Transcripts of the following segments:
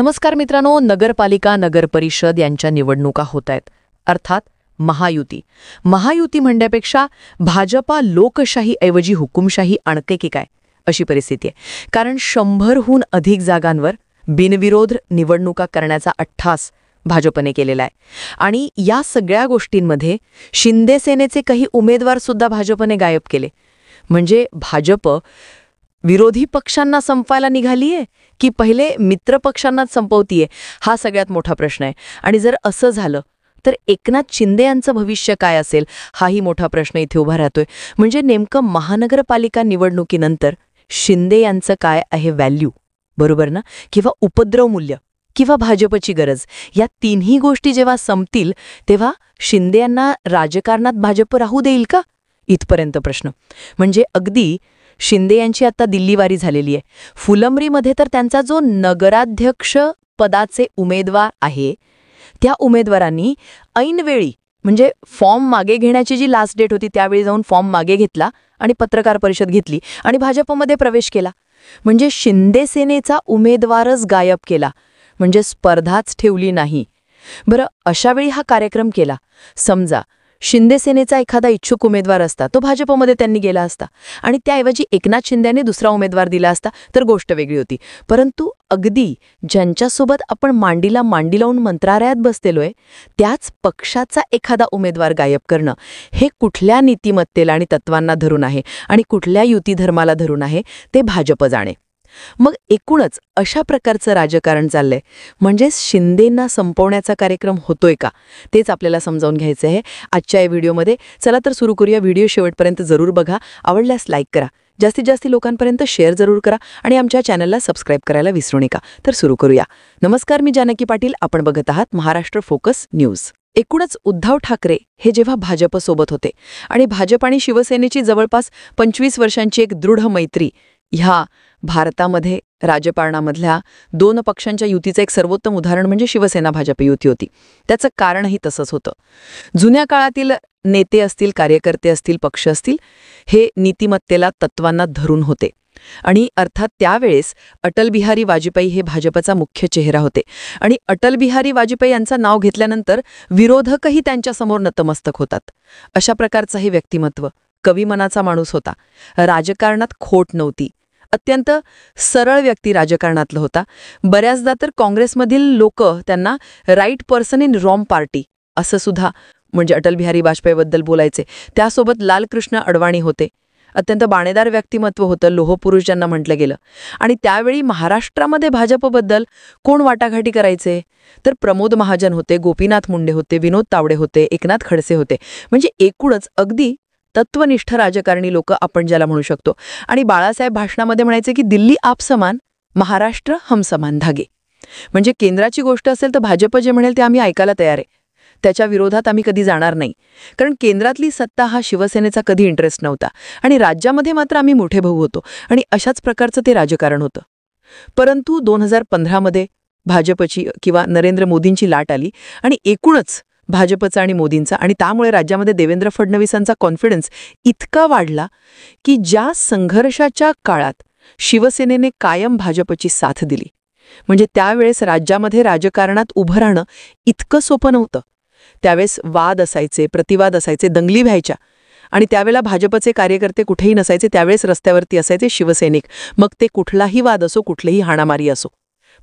नमस्कार मित्रांनो, नगरपालिका नगरपरिषद यांच्या निवडणुका होत आहेत. अर्थात महायुती. महायुती म्हणण्यापेक्षा भाजपा लोकशाहीऐवजी हुकुमशाही आणते की काय अशी परिस्थिती आहे. कारण 100हून अधिक जागांवर बिनविरोध निवडणुका करण्याचा अट्टास भाजपने केलेला आहे. आणि या सगळ्या गोष्टींमध्ये शिंदे सेनेचे काही उमेदवार सुद्धा भाजपने गायब केले. म्हणजे भाजप विरोधी पक्षांना संपवायला निघालीये की पहिले मित्र पक्षांनाच संपवतीये, हा सगळ्यात मोठा प्रश्न आहे. आणि जर असं झालं तर एकनाथ शिंदे यांचं भविष्य काय असेल हाही मोठा प्रश्न इथे उभा राहतोय. म्हणजे नेमकं महानगरपालिका निवडणुकीनंतर शिंदे यांचं काय आहे व्हॅल्यू, बरोबर ना? किंवा उपद्रव मूल्य किंवा भाजपची गरज, या तिन्ही गोष्टी जेव्हा संपतील तेव्हा शिंदे यांना राजकारणात भाजप राहू देईल का, इथपर्यंत प्रश्न. म्हणजे अगदी शिंदे यांची आता दिल्लीवारी झालेली आहे. फुलंब्रीमध्ये तर त्यांचा जो नगराध्यक्ष पदाचे उमेदवार आहे त्या उमेदवारांनी ऐनवेळी, म्हणजे फॉर्म मागे घेण्याची जी लास्ट डेट होती त्यावेळी जाऊन फॉर्म मागे घेतला आणि पत्रकार परिषद घेतली आणि भाजपमध्ये प्रवेश केला. म्हणजे शिंदे सेनेचा उमेदवारच गायब केला, म्हणजे स्पर्धाच ठेवली नाही. बरं, अशावेळी हा कार्यक्रम केला. समजा शिंदे सेनेचा एखादा इच्छुक उमेदवार असता, तो भाजपमध्ये त्यांनी गेला असता आणि त्याऐवजी एकनाथ शिंदेने दुसरा उमेदवार दिला असता तर गोष्ट वेगळी होती. परंतु अगदी ज्यांच्यासोबत आपण मांडीला मांडी लावून मंत्रालयात बसलेलोय त्याच पक्षाचा एखादा उमेदवार गायब करणं, हे कुठल्या नीतिमत्तेला आणि तत्वांना धरून आहे आणि कुठल्या युती धर्माला धरून आहे ते भाजप जाणे. मग एकूणच अशा प्रकारचं राजकारण चाललंय. म्हणजेच शिंदेंना संपवण्याचा कार्यक्रम होतोय का, तेच आपल्याला समजावून घ्यायचं आहे आजच्या या व्हिडिओमध्ये. चला तर सुरू करूया. व्हिडिओ शेवटपर्यंत जरूर बघा. आवडल्यास लाईक करा, जास्तीत जास्त लोकांपर्यंत शेअर जरूर करा आणि आमच्या चॅनलला सबस्क्राईब करायला विसरू नका. तर सुरू करूया. नमस्कार, मी जानकी पाटील. आपण बघत आहात महाराष्ट्र फोकस न्यूज. एकूणच उद्धव ठाकरे हे जेव्हा भाजपसोबत होते आणि भाजप आणि शिवसेनेची जवळपास 25 वर्षांची एक दृढ मैत्री, ह्या भारतामध्ये राजकारणामधल्या दोन पक्षांच्या युतीचं एक सर्वोत्तम उदाहरण म्हणजे शिवसेना भाजप युती होती. त्याचं कारणही तसंच होतं. जुन्या काळातील नेते असतील, कार्यकर्ते असतील, पक्ष असतील, हे नीतिमत्तेला, तत्वांना धरून होते. आणि अर्थात त्यावेळेस अटल बिहारी वाजपेयी हे भाजपचा मुख्य चेहरा होते. आणि अटल बिहारी वाजपेयी यांचं नाव घेतल्यानंतर विरोधकही त्यांच्यासमोर नतमस्तक होतात. अशा प्रकारचं हे व्यक्तिमत्व, कवी मनाचा माणूस होता. राजकारणात खोट नव्हती. अत्यंत सरळ व्यक्ती राजकारणातलं होता. बऱ्याचदा तर काँग्रेसमधील लोक त्यांना right person in wrong party असं सुद्धा म्हणजे अटल बिहारी वाजपेयीबद्दल बोलायचे. त्यासोबत लालकृष्ण अडवाणी होते. अत्यंत बाणेदार व्यक्तिमत्व होतं, लोहपुरुष ज्यांना म्हटलं गेलं. आणि त्यावेळी महाराष्ट्रामध्ये भाजपबद्दल कोण वाटाघाटी करायचे तर प्रमोद महाजन होते, गोपीनाथ मुंडे होते, विनोद तावडे होते, एकनाथ खडसे होते. म्हणजे एकूणच अगदी तत्वनिष्ठ राजकारणी लोक आपण ज्याला म्हणू शकतो. आणि बाळासाहेब भाषणामध्ये म्हणायचे की दिल्ली आप समान, महाराष्ट्र हम समान धागे. म्हणजे केंद्राची गोष्ट असेल तर भाजप जे म्हणेल ते आम्ही ऐकायला तयार आहे, त्याच्या विरोधात आम्ही कधी जाणार नाही. कारण केंद्रातली सत्ता हा शिवसेनेचा कधी इंटरेस्ट नव्हता आणि राज्यामध्ये मात्र आम्ही मोठे भाऊ होतो. आणि अशाच प्रकारचं ते राजकारण होतं. परंतु 2015मध्ये भाजपची किंवा नरेंद्र मोदींची लाट आली आणि एकूणच भाजपचा आणि मोदींचा, आणि त्यामुळे राज्यामध्ये देवेंद्र फडणवीसांचा कॉन्फिडन्स इतका वाढला की ज्या संघर्षाच्या काळात शिवसेनेने कायम भाजपची साथ दिली. म्हणजे त्यावेळेस राज्यामध्ये राजकारणात उभं राहणं इतकं सोपं नव्हतं. त्यावेळेस वाद असायचे, प्रतिवाद असायचे, दंगली व्हायच्या. आणि त्यावेळेला भाजपचे कार्यकर्ते कुठेही नसायचे, त्यावेळेस रस्त्यावरती असायचे शिवसैनिक. मग ते कुठलाही वाद असो, कुठलीही हाणामारी असो.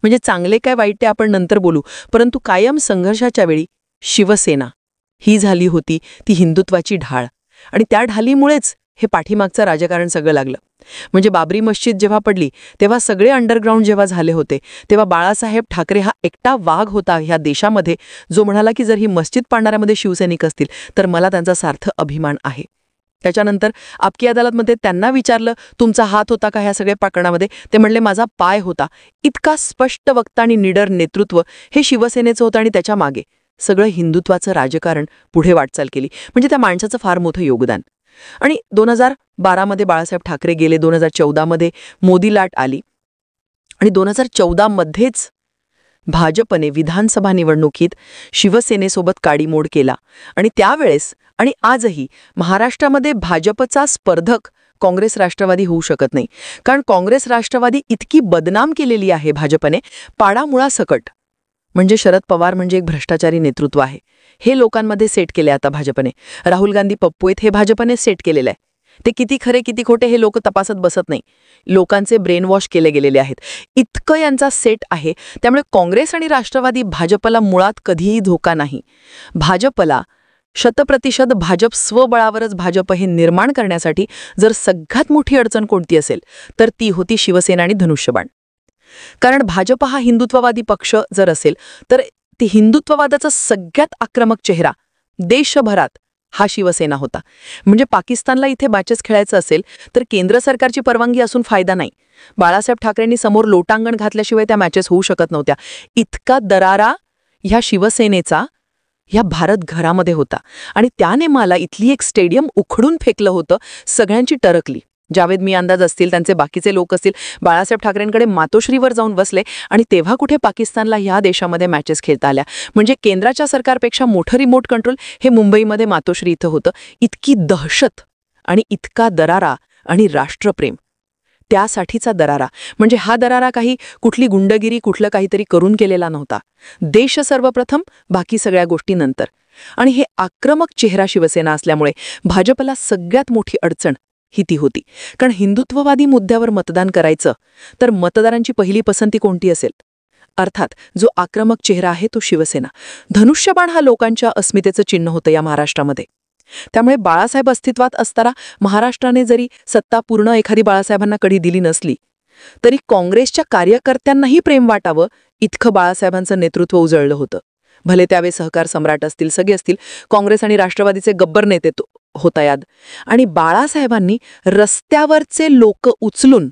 म्हणजे चांगले काय वाईट ते आपण नंतर बोलू, परंतु कायम संघर्षाच्या वेळी शिवसेना ही झाली होती ती हिंदुत्वाची ढाळ. आणि त्या ढालीमुळेच हे पाठीमागचं राजकारण सगळं लागलं. म्हणजे बाबरी मस्जिद जेव्हा पडली तेव्हा सगळे अंडरग्राऊंड जेव्हा झाले होते तेव्हा बाळासाहेब ठाकरे हा एकटा वाघ होता ह्या देशामध्ये, जो म्हणाला की जर ही मस्जिद पाडणाऱ्यामध्ये शिवसैनिक असतील तर मला त्यांचा सार्थ अभिमान आहे. त्याच्यानंतर आपकी अदालतमध्ये त्यांना विचारलं तुमचा हात होता का ह्या सगळ्या प्रकरणामध्ये, ते म्हणले माझा पाय होता. इतका स्पष्ट वक्ता आणि निडर नेतृत्व हे शिवसेनेचं होतं आणि त्याच्या मागे सगळं हिंदुत्वाचं राजकारण पुढे वाटचाल केली. म्हणजे त्या माणसाचं फार मोठं योगदान. आणि 2012मध्ये बाळासाहेब ठाकरे गेले, 2014मध्ये मोदी लाट आली आणि 2014मध्येच भाजपने विधानसभा निवडणुकीत शिवसेनेसोबत काडीमोड केला. आणि त्यावेळेस आणि आजही महाराष्ट्रामध्ये भाजपचा स्पर्धक काँग्रेस राष्ट्रवादी होऊ शकत नाही. कारण काँग्रेस राष्ट्रवादी इतकी बदनाम केलेली आहे भाजपने पाडामुळासकट. म्हणजे शरद पवार म्हणजे एक भ्रष्टाचारी नेतृत्व आहे हे लोकांमध्ये सेट केले आता भाजपने. राहुल गांधी पप्पू आहेत हे भाजपने सेट केलेलं आहे. ते किती खरे किती खोटे हे लोक तपासत बसत नाही. लोकांचे ब्रेन वॉश केले गेलेले आहेत. इतकं यांचा सेट आहे. त्यामुळे काँग्रेस आणि राष्ट्रवादी भाजपला मुळात कधीही धोका नाही. भाजपला 100% भाजप स्वबळावरच भाजप हे निर्माण करण्यासाठी जर सगळ्यात मोठी अडचण कोणती असेल तर ती होती शिवसेना आणि धनुष्यबाण. कारण भाजप हा हिंदुत्ववादी पक्ष जर असेल तर ते हिंदुत्ववादाचा सगळ्यात आक्रमक चेहरा देशभरात हा शिवसेना होता. म्हणजे पाकिस्तानला इथे मॅचेस खेळायचं असेल तर केंद्र सरकारची परवानगी असून फायदा नाही. बाळासाहेब ठाकरेंनी समोर लोटांगण घातल्याशिवाय त्या मॅचेस होऊ शकत नव्हत्या. इतका दरारा ह्या शिवसेनेचा ह्या भारत घरामध्ये होता. आणि त्याने मला इथली एक स्टेडियम उखडून फेकलं होतं. सगळ्यांची टरकली. जावेद मियांदाज असतील, त्यांचे बाकीचे लोक असतील, बाळासाहेब ठाकरेंकडे मातोश्रीवर जाऊन बसले आणि तेव्हा कुठे पाकिस्तानला ह्या देशामध्ये मॅचेस खेळता आल्या. म्हणजे केंद्राच्या सरकारपेक्षा मोठं रिमोट कंट्रोल हे मुंबईमध्ये मातोश्री इथं होतं. इतकी दहशत आणि इतका दरारा आणि राष्ट्रप्रेम, त्यासाठीचा दरारा. म्हणजे हा दरारा काही कुठली गुंडगिरी कुठलं काहीतरी करून केलेला नव्हता. देश सर्वप्रथम, बाकी सगळ्या गोष्टी नंतर. आणि हे आक्रमक चेहरा शिवसेना असल्यामुळे भाजपला सगळ्यात मोठी अडचण ही ती होती. कारण हिंदुत्ववादी मुद्द्यावर मतदान करायचं तर मतदारांची पहिली पसंती कोणती असेल? अर्थात जो आक्रमक चेहरा आहे तो शिवसेना. धनुष्यबाण हा लोकांच्या अस्मितेचं चिन्ह होतं या महाराष्ट्रामध्ये. त्यामुळे बाळासाहेब अस्तित्वात असताना महाराष्ट्राने जरी सत्ता पूर्ण एखादी बाळासाहेबांना कधी दिली नसली तरी काँग्रेसच्या कार्यकर्त्यांनाही प्रेम वाटावं इतकं बाळासाहेबांचं नेतृत्व उजळलं होतं. भले त्यावे सहकार सम्राट असतील, सगळे असतील, काँग्रेस आणि राष्ट्रवादीचे गब्बर नेते होता याद. आणि बाळासाहेबांनी रस्त्यावरचे लोक उचलून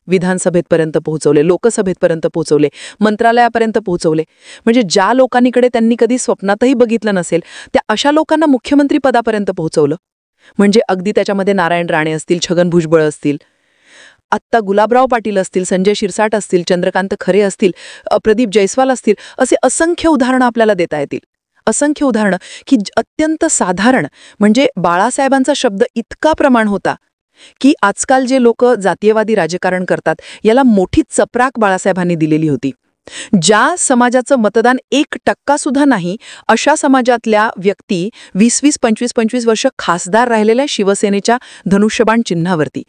विधानसभेपर्यंत पोहोचवले, लोकसभेपर्यंत पोहोचवले, मंत्रालयापर्यंत पोहोचवले. म्हणजे ज्या लोकांकडे त्यांनी कधी स्वप्नातही बघितलं नसेल त्या अशा लोकांना मुख्यमंत्री पदापर्यंत पोहोचवलं. म्हणजे अगदी त्याच्यामध्ये नारायण राणे असतील, छगन भुजबळ असतील, आत्ता गुलाबराव पाटील असतील, संजय शिरसाट असतील, चंद्रकांत खरे असतील, प्रदीप जयस्वाल असतील, असे असंख्य उदाहरणं आपल्याला देता येतील. असंख्य उदाहरणं की अत्यंत साधारण. म्हणजे बाळासाहेबांचा शब्द इतका प्रमाण होता की आजकाल जे लोक जातीयवादी राजकारण करतात याला मोठी चपराक बाळासाहेबांनी दिलेली होती. ज्या समाजाचं मतदान 1% सुद्धा नाही अशा समाजातल्या व्यक्ती 20-20, 25-25 वर्ष खासदार राहिलेल्या शिवसेनेच्या धनुष्यबाण चिन्हावरती.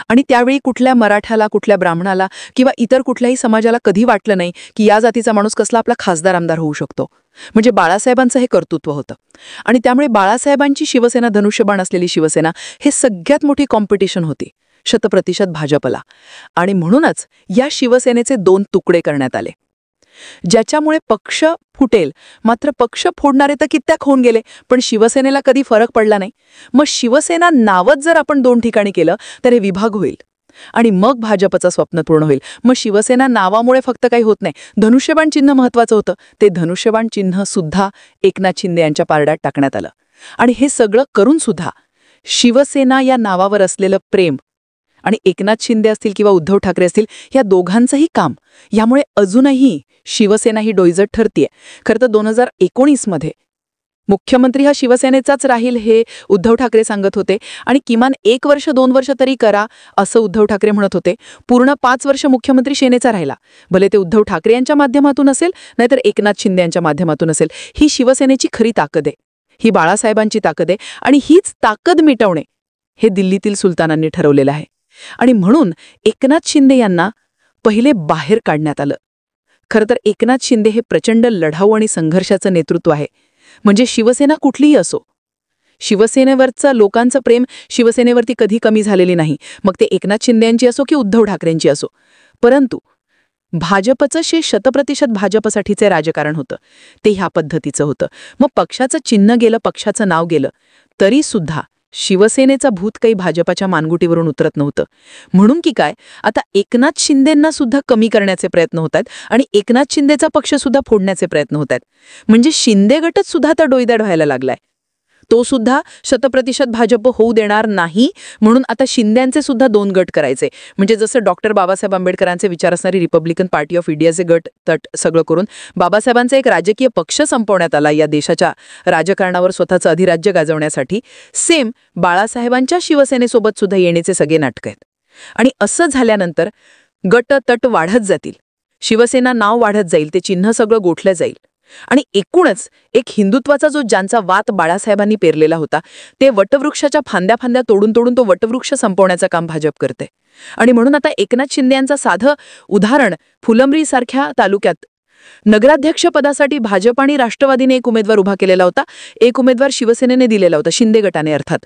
आणि त्यावेळी कुठल्या मराठ्याला, कुठल्या ब्राह्मणाला किंवा इतर कुठल्याही समाजाला कधी वाटलं नाही की या जातीचा माणूस कसला आपला खासदार आमदार होऊ शकतो. म्हणजे बाळासाहेबांचं हे कर्तृत्व होतं. आणि त्यामुळे बाळासाहेबांची शिवसेना, धनुष्यबाण असलेली शिवसेना हे सगळ्यात मोठी कॉम्पिटिशन होती 100% भाजपला. आणि म्हणूनच या शिवसेनेचे 2 तुकडे करण्यात आले ज्याच्यामुळे पक्ष फुटेल. मात्र पक्ष फोडणारे तर कित्येक होऊन गेले पण शिवसेनेला कधी फरक पडला नाही. मग शिवसेना नावच जर आपण 2 ठिकाणी केलं तर हे विभाग होईल आणि मग भाजपचं स्वप्न पूर्ण होईल. मग शिवसेना नावामुळे फक्त काही होत नाही. धनुष्यबाण चिन्ह महत्वाचं होतं. ते धनुष्यबाण चिन्ह सुद्धा एकनाथ शिंदे यांच्या पारड्यात टाकण्यात आलं. आणि हे सगळं करून सुद्धा शिवसेना या नावावर असलेलं प्रेम आणि एकनाथ शिंदे असतील किंवा उद्धव ठाकरे असतील या दोघांचंही काम यामुळे अजूनही शिवसेना ही डोईजट ठरतीये. खरं तर 2019 मध्ये मुख्यमंत्री हा शिवसेनेचाच राहील हे उद्धव ठाकरे सांगत होते आणि किमान 1 वर्ष 2 वर्ष तरी करा असं उद्धव ठाकरे म्हणत होते. पूर्ण 5 वर्ष मुख्यमंत्री सेनेचा राहिला. भले ते उद्धव ठाकरे यांच्या माध्यमातून असेल नाहीतर एकनाथ शिंदे यांच्या माध्यमातून असेल. ही शिवसेनेची खरी ताकद आहे. ही बाळासाहेबांची ताकद आहे आणि हीच ताकद मिटवणे हे दिल्लीतील सुलतानांनी ठरवलेलं आहे. आणि म्हणून एकनाथ शिंदे यांना पहिले बाहेर काढण्यात आलं. खरं तर एकनाथ शिंदे हे प्रचंड लढाऊ आणि संघर्षाचं नेतृत्व आहे. म्हणजे शिवसेना कुठलीही असो, शिवसेनेवरचं लोकांचं प्रेम शिवसेनेवरती कधी कमी झालेली नाही. मग ते एकनाथ शिंदे यांची असो की उद्धव ठाकरेंची असो. परंतु भाजपचं 100% भाजपसाठीचे राजकारण होतं ते ह्या पद्धतीचं होतं. मग पक्षाचं चिन्ह गेलं, पक्षाचं नाव गेलं तरी सुद्धा शिवसेनेचा भूत काही भाजपच्या मानगुटीवरून उतरत नव्हतं. म्हणून की काय, आता एकनाथ शिंदेंना सुद्धा कमी करण्याचे प्रयत्न होत आहेत आणि एकनाथ शिंदेचा पक्ष सुद्धा फोडण्याचे प्रयत्न होत आहेत. म्हणजे शिंदे गटच सुद्धा आता डोईदाड व्हायला लागलाय. तो सुद्धा 100% भाजप होऊ देणार नाही. म्हणून आता शिंद्यांचे सुद्धा 2 गट करायचे. म्हणजे जसं डॉक्टर बाबासाहेब आंबेडकरांचे विचार असणारी रिपब्लिकन पार्टी ऑफ इंडियाचे गट तट सगळं करून बाबासाहेबांचा एक राजकीय पक्ष संपवण्यात आला या देशाच्या राजकारणावर स्वतःचं अधिराज्य गाजवण्यासाठी. सेम बाळासाहेबांच्या शिवसेनेसोबत सुद्धा येण्याचे सगळे नाटक आहेत. आणि असं झाल्यानंतर गट तट वाढत जातील, शिवसेना नाव वाढत जाईल, ते चिन्ह सगळं गोठलं जाईल. आणि एकूणच एक हिंदुत्वाचा जो ज्यांचा वात बाळासाहेबांनी पेरलेला होता, ते वटवृक्षाच्या फांद्या तोडून तो वटवृक्ष संपवण्याचं काम भाजप करते. आणि म्हणून आता एकनाथ शिंदे यांचं साधं उदाहरण, फुलंब्रीसारख्या तालुक्यात नगराध्यक्ष पदासाठी भाजप आणि राष्ट्रवादीने एक उमेदवार उभा केलेला होता, एक उमेदवार शिवसेनेने दिलेला होता, शिंदे गटाने अर्थात.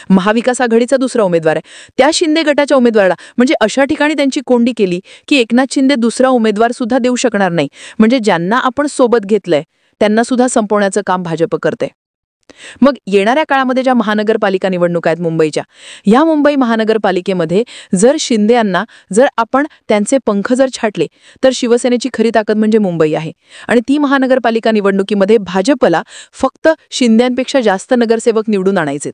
महाविकास आघाडीचा दुसरा उमेदवार आहे, त्या शिंदे गटाच्या उमेदवाराला म्हणजे अशा ठिकाणी त्यांची कोंडी केली की एकनाथ शिंदे दुसरा उमेदवार सुद्धा देऊ शकणार नाही. म्हणजे ज्यांना आपण सोबत घेतलंय त्यांना सुद्धा संपवण्याचं काम भाजप करते. मग येणाऱ्या काळामध्ये ज्या महानगरपालिका निवडणुका आहेत मुंबईच्या, या मुंबई महानगरपालिकेमध्ये जर शिंदे यांना जर आपण त्यांचे पंख जर छाटले तर शिवसेनेची खरी ताकद म्हणजे मुंबई आहे. आणि ती महानगरपालिका निवडणुकीमध्ये भाजपला फक्त शिंद्यांपेक्षा जास्त नगरसेवक निवडून आणायचेत.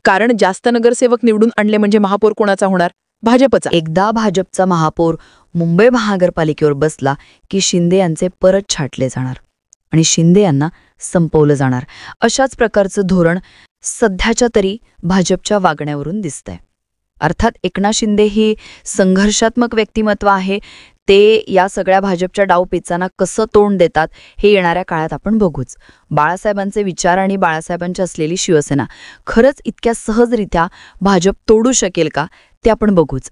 कारण जास्त नगरसेवक निवडून आणले म्हणजे महापौर कोणाचा होणार? भाजपचा. एकदा भाजपचा महापौर मुंबई महानगरपालिकेवर बसला की शिंदे यांचे परत छाटले जाणार आणि शिंदे यांना संपवलं जाणार. अशाच प्रकारचं धोरण सध्याच्या तरी भाजपच्या वागण्यावरून दिसतंय. अर्थात एकनाथ शिंदे ही संघर्षात्मक व्यक्तिमत्व आहे. ते या सगळ्या भाजपच्या डावपेचांना कसं तोंड देतात हे येणाऱ्या काळात आपण बघूच. बाळासाहेबांचे विचार आणि बाळासाहेबांची असलेली शिवसेना खरंच इतक्या सहजरित्या भाजप तोडू शकेल का ते आपण बघूच.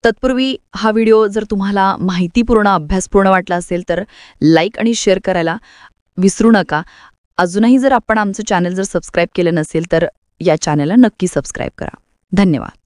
तत्पूर्वी हा व्हिडिओ जर तुम्हाला माहितीपूर्ण अभ्यासपूर्ण वाटला असेल तर लाईक आणि शेअर करायला विसरू नका. अजूनही जर आपण आमचं चॅनल जर सबस्क्राईब केलं नसेल तर या चॅनलला नक्की सबस्क्राईब करा. धन्यवाद.